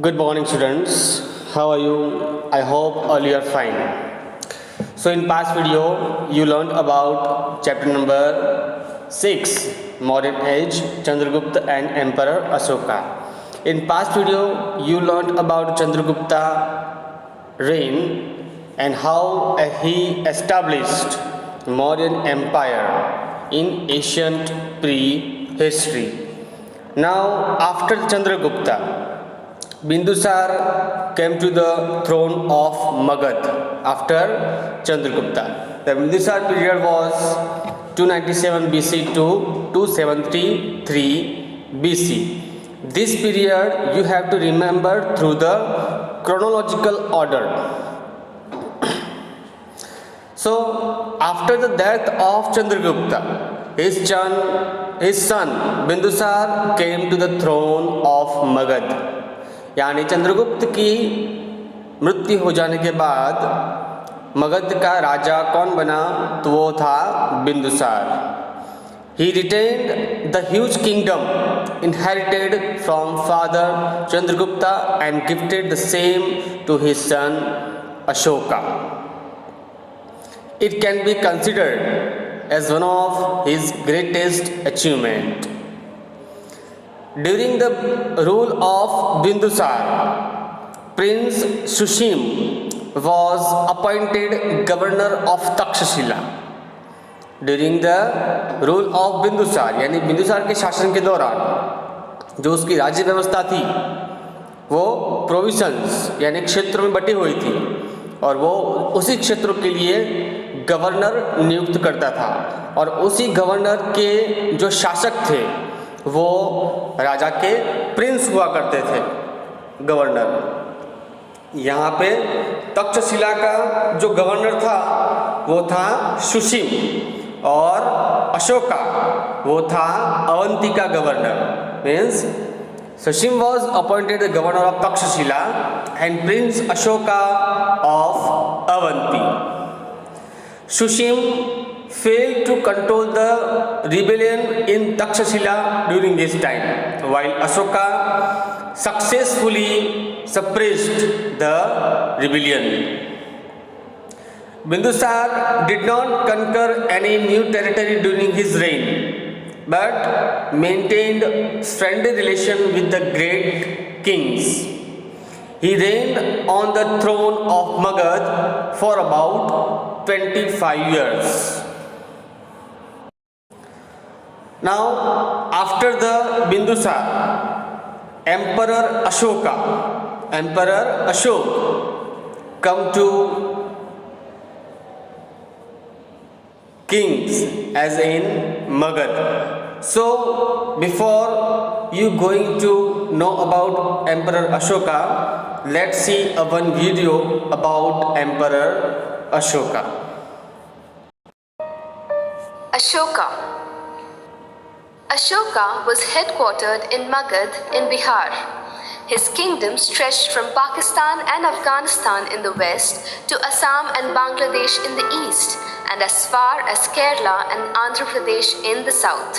Good morning, students. How are you? I hope all you are fine. So in past video, you learned about chapter number 6, Modern Age, Chandragupta and Emperor Ashoka. In past video, you learned about Chandragupta reign and how he established Mauryan Empire in ancient pre-history. Now, after Chandragupta, Bindusar came to the throne of Magad after Chandragupta. The Bindusar period was 297 BC to 273 BC. This period you have to remember through the chronological order. So, after the death of Chandragupta, his son Bindusar came to the throne of Magad. यानी चंद्रगुप्त की मृत्यु हो जाने के बाद मगध का राजा कौन बना, तो वो था Bindusara. He retained the huge kingdom inherited from father Chandragupta and gifted the same to his son Ashoka. It can be considered as one of his greatest achievements. During the rule of Bindusar, Prince Sushim was appointed governor of Takshashila. During the rule of Bindusar, यानी बिंदुसार के शासन के दौरान जो उसकी राज्य व्यवस्था थी वो प्रोविंस यानी क्षेत्रों में बटी हुई थी और वो उसी क्षेत्रों के लिए गवर्नर नियुक्त करता था और उसी गवर्नर के जो शासक थे वो राजा के प्रिंस हुआ करते थे, गवर्नर. यहाँ पे तक्षशिला का जो गवर्नर था वो था सुशीम और अशोका वो था अवंती का governor. Means Sushim was appointed the governor of Takshashila and Prince Ashoka of Avanti. Sushim failed to control the rebellion in Takshashila during this time, while Ashoka successfully suppressed the rebellion. Bindusar did not conquer any new territory during his reign, but maintained friendly relation with the great kings. He reigned on the throne of Magad for about 25 years. Now, after the Bindusar, Emperor Ashok come to kings as in Magad. So, before you going to know about Emperor Ashoka, let's see a one video about Emperor Ashoka. Ashoka was headquartered in Magad in Bihar. His kingdom stretched from Pakistan and Afghanistan in the west to Assam and Bangladesh in the east and as far as Kerala and Andhra Pradesh in the south.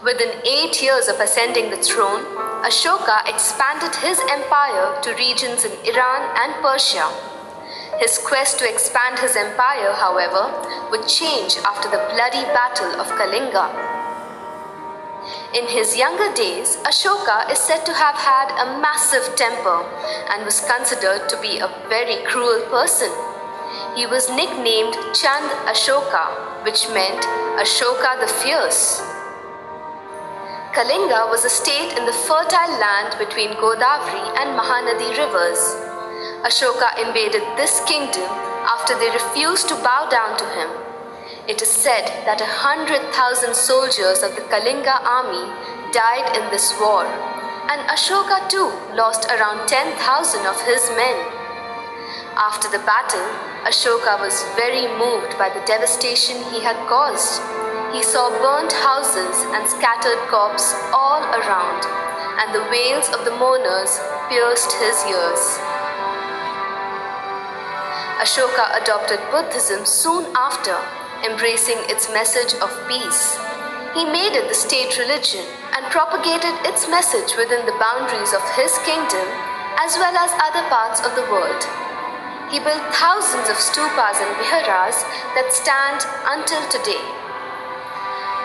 Within 8 years of ascending the throne, Ashoka expanded his empire to regions in Iran and Persia. His quest to expand his empire, however, would change after the bloody battle of Kalinga. In his younger days, Ashoka is said to have had a massive temper and was considered to be a very cruel person. He was nicknamed Chand Ashoka, which meant Ashoka the Fierce. Kalinga was a state in the fertile land between Godavari and Mahanadi rivers. Ashoka invaded this kingdom after they refused to bow down to him. It is said that 100,000 soldiers of the Kalinga army died in this war, and Ashoka too lost around 10,000 of his men. After the battle, Ashoka was very moved by the devastation he had caused. He saw burnt houses and scattered corpses all around, and the wails of the mourners pierced his ears. Ashoka adopted Buddhism soon after, embracing its message of peace. He made it the state religion and propagated its message within the boundaries of his kingdom as well as other parts of the world. He built thousands of stupas and viharas that stand until today.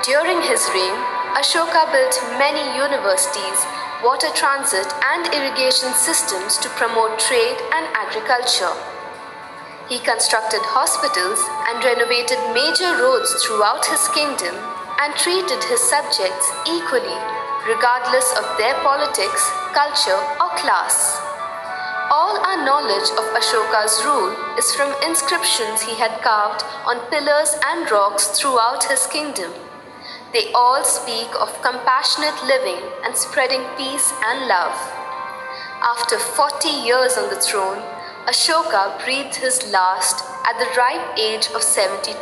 During his reign, Ashoka built many universities, water transit and irrigation systems to promote trade and agriculture. He constructed hospitals and renovated major roads throughout his kingdom and treated his subjects equally, regardless of their politics, culture, or class. All our knowledge of Ashoka's rule is from inscriptions he had carved on pillars and rocks throughout his kingdom. They all speak of compassionate living and spreading peace and love. After 40 years on the throne, Ashoka breathed his last at the ripe age of 72.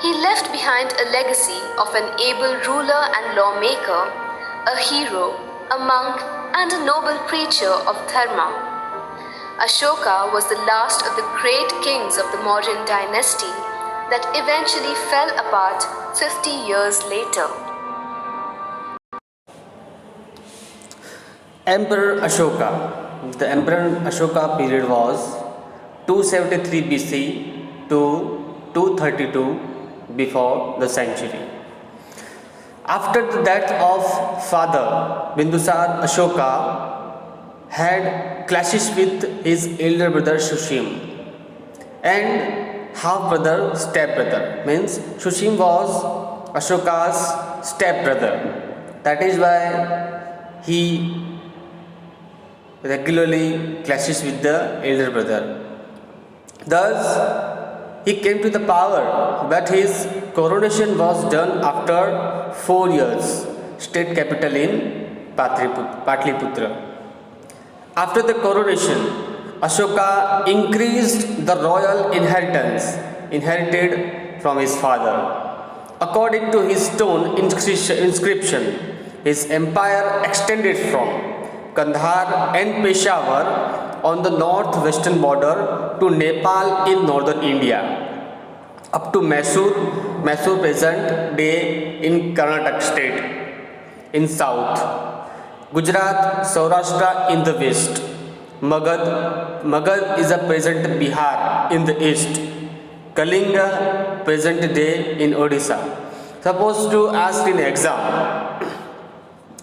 He left behind a legacy of an able ruler and lawmaker, a hero, a monk, and a noble preacher of dharma. Ashoka was the last of the great kings of the Mauryan dynasty that eventually fell apart 50 years later. Emperor Ashoka. The Emperor Ashoka period was 273 BC to 232 before the century. After the death of father, Bindusar, Ashoka had clashes with his elder brother Shushim and half-brother, step-brother. Means Shushim was Ashoka's step-brother. That is why he regularly clashes with the elder brother. Thus, he came to the power, but his coronation was done after 4 years, state capital in Patliputra. After the coronation, Ashoka increased the royal inheritance inherited from his father. According to his stone inscription, his empire extended from Kandahar and Peshawar on the northwestern border to Nepal in northern India, up to Mysore present day in Karnataka state in south, Gujarat, Saurashtra in the west, Magad is a present Bihar in the east, Kalinga present day in Odisha. Supposed to ask in exam,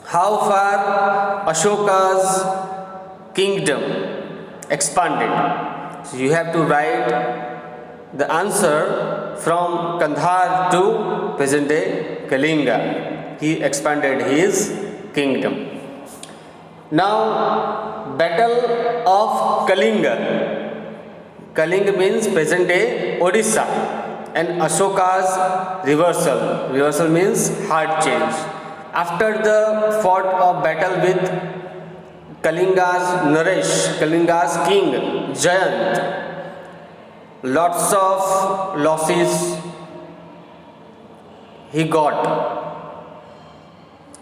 how far Ashoka's kingdom expanded? So you have to write the answer from Kandahar to present day Kalinga. He expanded his kingdom. Now, Battle of Kalinga. Kalinga means present day Odisha, and Ashoka's reversal. Reversal means hard change. After the fought of battle with Kalinga's Naresh, Kalinga's king Jayant, lots of losses he got,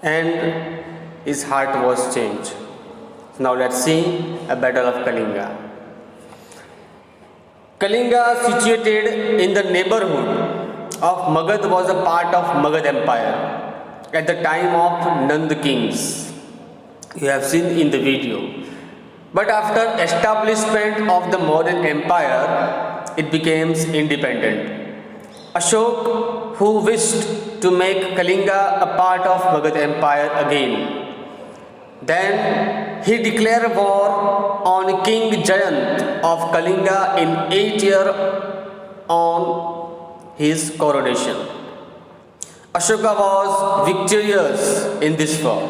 and his heart was changed. Now let's see a battle of Kalinga. Kalinga, situated in the neighborhood of Magad, was a part of Magad Empire at the time of Nand kings. You have seen in the video. But after establishment of the Mauryan Empire, it became independent. Ashoka, who wished to make Kalinga a part of Magad Empire again, then he declared war on King Jayant of Kalinga in 8th year on his coronation. Ashoka was victorious in this war.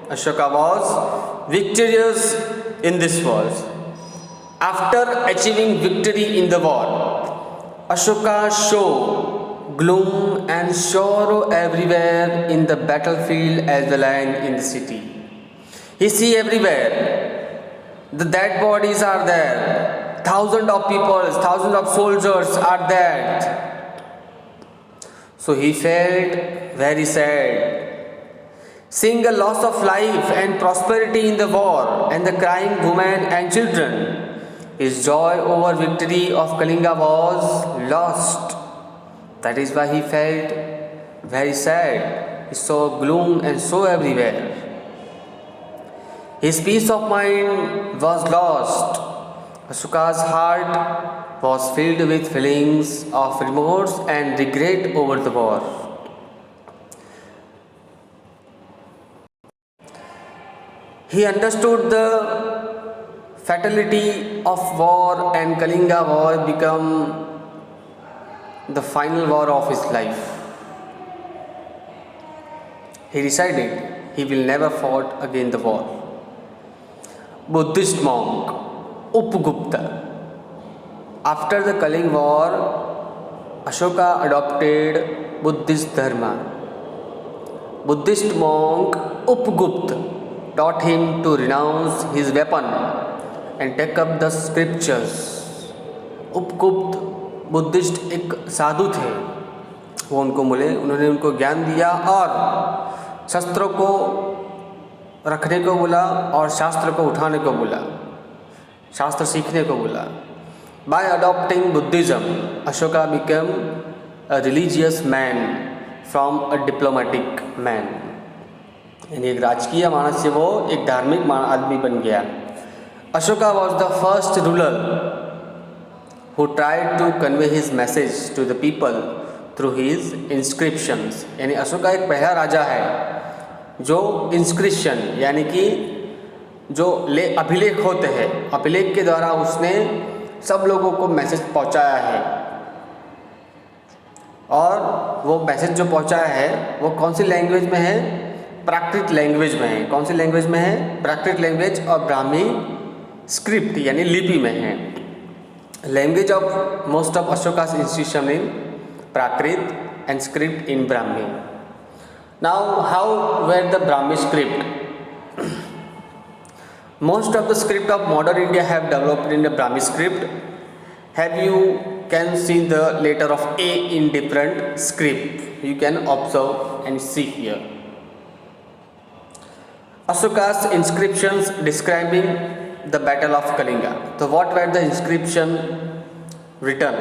Ashoka was victorious in this war. After achieving victory in the war, Ashoka showed gloom and sorrow everywhere in the battlefield as well as in the city. He see everywhere the dead bodies are there, thousands of people, thousands of soldiers are dead. So he felt very sad. Seeing the loss of life and prosperity in the war and the crying women and children, his joy over victory of Kalinga was lost. That is why he felt very sad. He saw gloom and sorrow everywhere. His peace of mind was lost. Ashoka's heart was filled with feelings of remorse and regret over the war. He understood the fatality of war, and Kalinga war became the final war of his life. He decided he will never fight again the war. Buddhist monk Upgupta. After the Kalinga war, Ashoka adopted Buddhist dharma. Buddhist monk Upgupta taught him to renounce his weapon and take up the scriptures. Upagupta Buddhist एक साधु थे, वो उनको मिले, उन्होंने उनको ज्ञान दिया और शस्त्रों को रखने को बोला और शास्त्र को उठाने को बोला, शास्त्र सीखने को बोला. By adopting Buddhism, Ashoka became a religious man from a diplomatic man. यानी एक राजकीय मानस से वो एक धार्मिक आदमी बन गया. Ashoka was the first ruler who tried to convey his message to the people through his inscriptions. यानी अशोका एक पहला राजा है जो इंस्क्रिप्शन यानी कि जो अभिलेख होते हैं, अभिलेख के द्वारा उसने सब लोगों को मैसेज पहुंचाया है. और वो मैसेज जो पहुंचाया है वो कौन सी लैंग्वेज में है? प्राकृत लैंग्वेज में है. कौन सी लैंग्वेज में है? प्राकृत लैंग्वेज और ब्राह्मी स्क्रिप्ट यानी लिपि में है. Language of most of Ashoka's institution in Prakrit and script in Brahmi. Now how were the Brahmi script? Most of the script of modern India have developed in the Brahmi script. Have you can see the letter of A in different script. You can observe and see here. Ashoka's inscriptions describing the battle of Kalinga. So what were the inscription written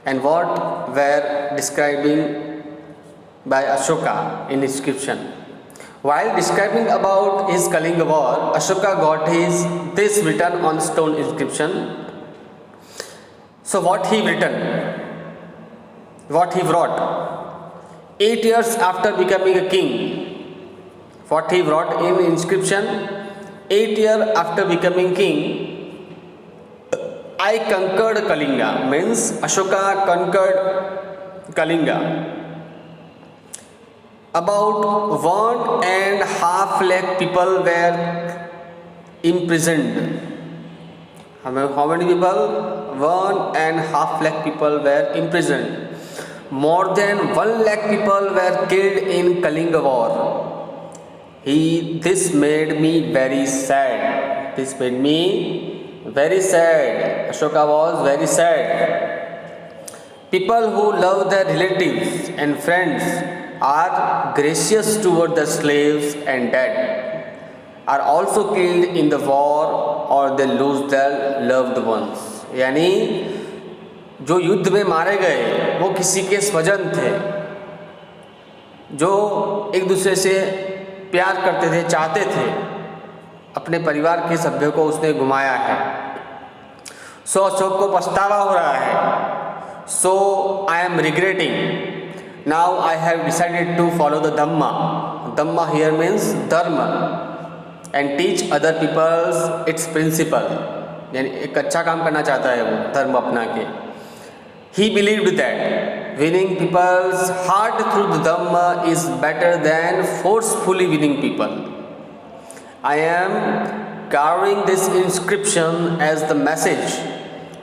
and what were describing by Ashoka in inscription? While describing about his Kalinga war, Ashoka got this written on stone inscription. So what he written? What he wrote? 8 years after becoming a king, what he wrote in inscription, 8 years after becoming king, I conquered Kalinga. Means Ashoka conquered Kalinga. About 1.5 lakh people were imprisoned. How many people? 1.5 lakh people were imprisoned. More than 1 lakh people were killed in Kalinga war. This made me very sad. This made me very sad. Ashoka was very sad. People who love their relatives and friends are gracious toward the slaves and dead are also killed in the war or they lose their loved ones. यानी जो युद्ध में मारे गए वो किसी के स्वजन थे, जो एक दूसरे से प्यार करते थे, चाहते थे, अपने परिवार के सभ्यों को उसने घुमाया है. सो अशोक को पछतावा हो रहा है. So I am regretting. Now I have decided to follow the dhamma. Dhamma here means dharma and teach other peoples its principle. यानी एक अच्छा काम करना चाहता है वो धर्म अपना के. He believed that winning people's heart through the Dhamma is better than forcefully winning people. I am carrying this inscription as the message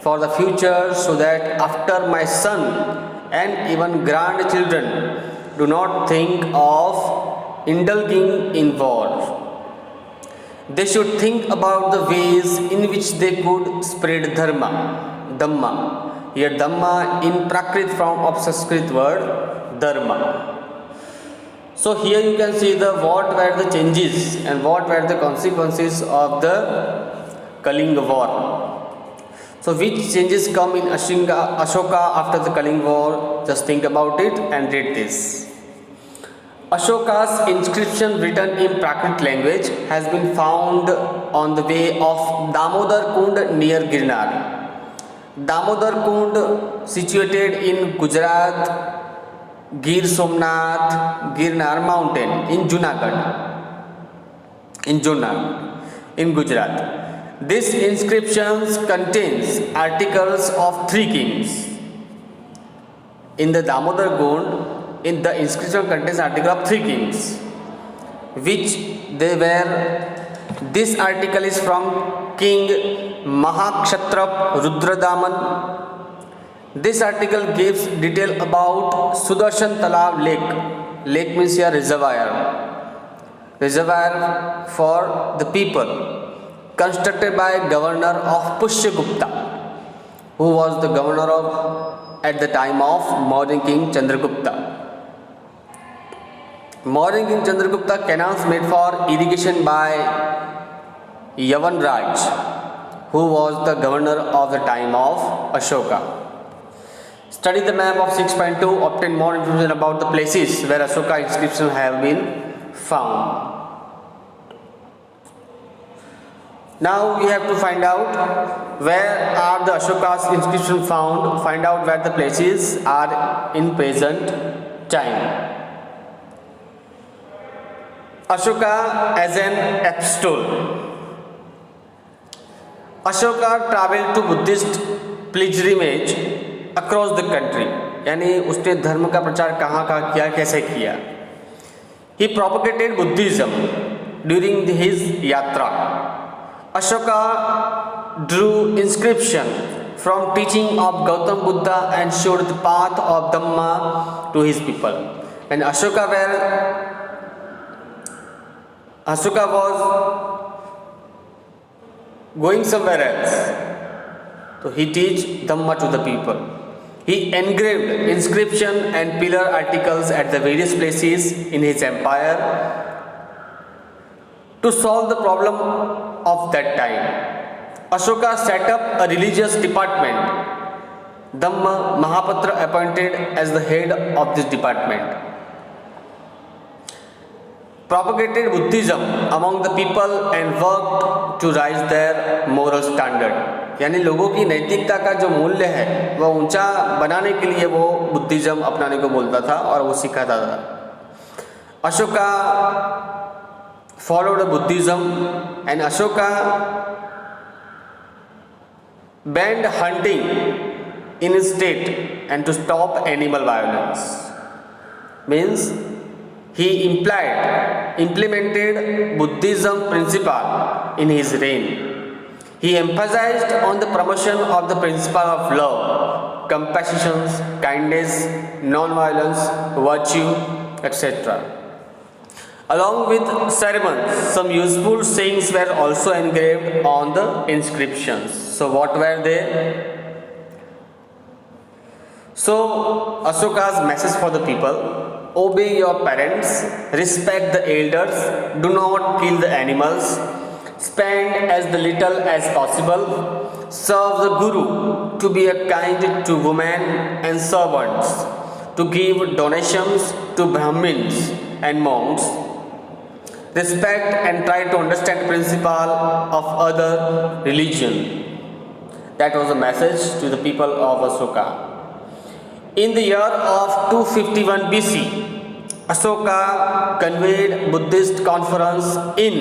for the future so that after my son and even grandchildren do not think of indulging in war. They should think about the ways in which they could spread Dhamma. Here Dhamma in Prakrit form of Sanskrit word Dharma. So here you can see what were the changes and what were the consequences of the Kalinga war. So which changes come in Ashoka after the Kalinga war? Just think about it and read this. Ashoka's inscription written in Prakrit language has been found on the way of Damodar Kund near Girnar. Damodar Kund, situated in Gujarat, Gir Somnath, Girnar mountain in in Gujarat. This inscription contains articles of three kings. In the Damodar Kund, in the inscription contains article of three kings, which they were. This article is from King Mahakshatrap Rudradaman. This article gives detail about Sudarshan Talab Lake. Lake means here reservoir for the people, constructed by governor of Pushyagupta, who was the governor of at the time of Mauryan king Chandragupta. Mauryan king Chandragupta canals made for irrigation by Yavan Raj, who was the governor of the time of Ashoka. Study the map of 6.2, obtain more information about the places where Ashoka inscriptions have been found. Now we have to find out where are the Ashoka's inscriptions found, find out where the places are in present time. Ashoka as an apostole. Ashoka traveled to Buddhist pilgrimage across the country. यानी उसने धर्म का प्रचार कहाँ कहाँ किया, कैसे किया. He propagated Buddhism during his yatra. Ashoka drew inscription from teaching of Gautam Buddha and showed the path of Dhamma to his people. And Ashoka was going somewhere else, so he teach Dhamma to the people. He engraved inscription and pillar articles at the various places in his empire to solve the problem of that time. Ashoka set up a religious department. Dhamma Mahapatra appointed as the head of this department. Propagated Buddhism among the people and worked to raise their moral standard. यानी लोगों की नैतिकता का जो मूल्य है वह ऊंचा बनाने के लिए वो बुद्धिज्म अपनाने को बोलता था और वो सिखाता था. Ashoka followed Buddhism, and Ashoka banned hunting in his state and to stop animal violence. Means he implemented Buddhism principle in his reign. He emphasized on the promotion of the principle of love, compassion, kindness, non-violence, virtue, etc. Along with ceremonies, some useful sayings were also engraved on the inscriptions. So what were they? So Ashoka's message for the people: obey your parents, respect the elders, do not kill the animals, spend as little as possible, serve the Guru, to be a kind to women and servants, to give donations to Brahmins and monks, respect and try to understand principle of other religion. That was a message to the people of Ashoka. In the year of 251 BC, Ashoka convened Buddhist conference in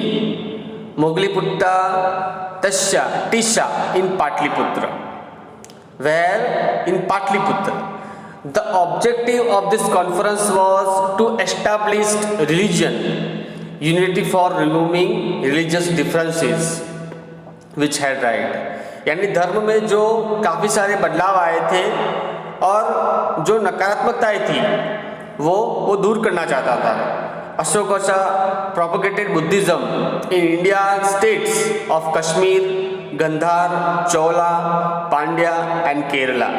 Mogliputta Tisha in Patliputra. Where in Patliputra, the objective of this conference was to establish religion, unity for removing religious differences which had right. यानी धर्म में जो काफ़ी सारे बदलाव आए थे और जो नकारात्मकताएं थी वो दूर करना चाहता था. Ashoka propagated Buddhism in Indian states of Kashmir, Gandhar, Chola, Pandya and Kerala.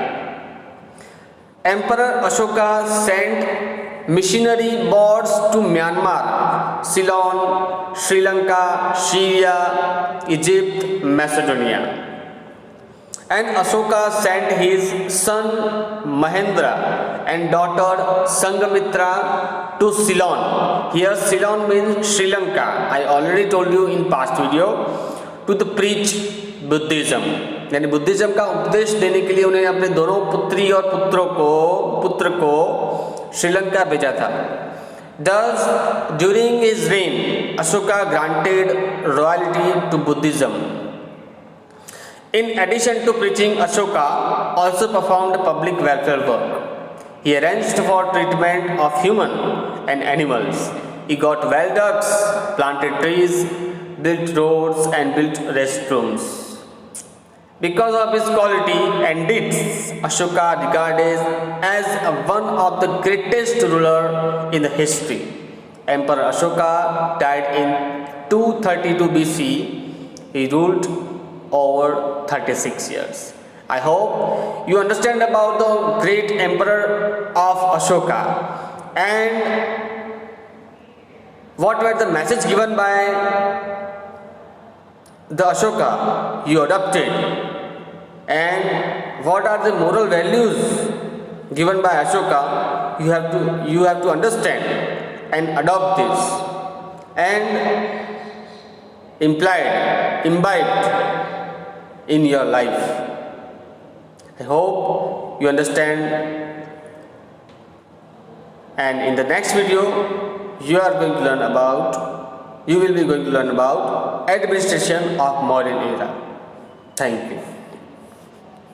Emperor Ashoka sent missionary boards to Myanmar, Ceylon, Sri Lanka, Syria, Egypt, Macedonia. And Ashoka sent his son Mahendra and daughter Sanghamitra to Ceylon. Here Ceylon means Sri Lanka. I already told you in past video. To the preach Buddhism. यानी Buddhism का उपदेश देने के लिए उन्हें अपने दोनों पुत्री और पुत्र को श्रीलंका भेजा था. Thus, during his reign, Ashoka granted royalty to Buddhism. In addition to preaching, Ashoka also performed public welfare work. He arranged for treatment of human and animals. He got well ducts, planted trees, built roads and built restrooms. Because of his quality and deeds, Ashoka regarded as one of the greatest ruler in the history. Emperor Ashoka died in 232 BC. He ruled over 36 years. I hope you understand about the great emperor of Ashoka and what were the message given by the Ashoka you adopted, and what are the moral values given by Ashoka you have to understand and adopt this and imbibed in your life. I hope you understand, and in the next video you will be going to learn about administration of Mauryan era. Thank you.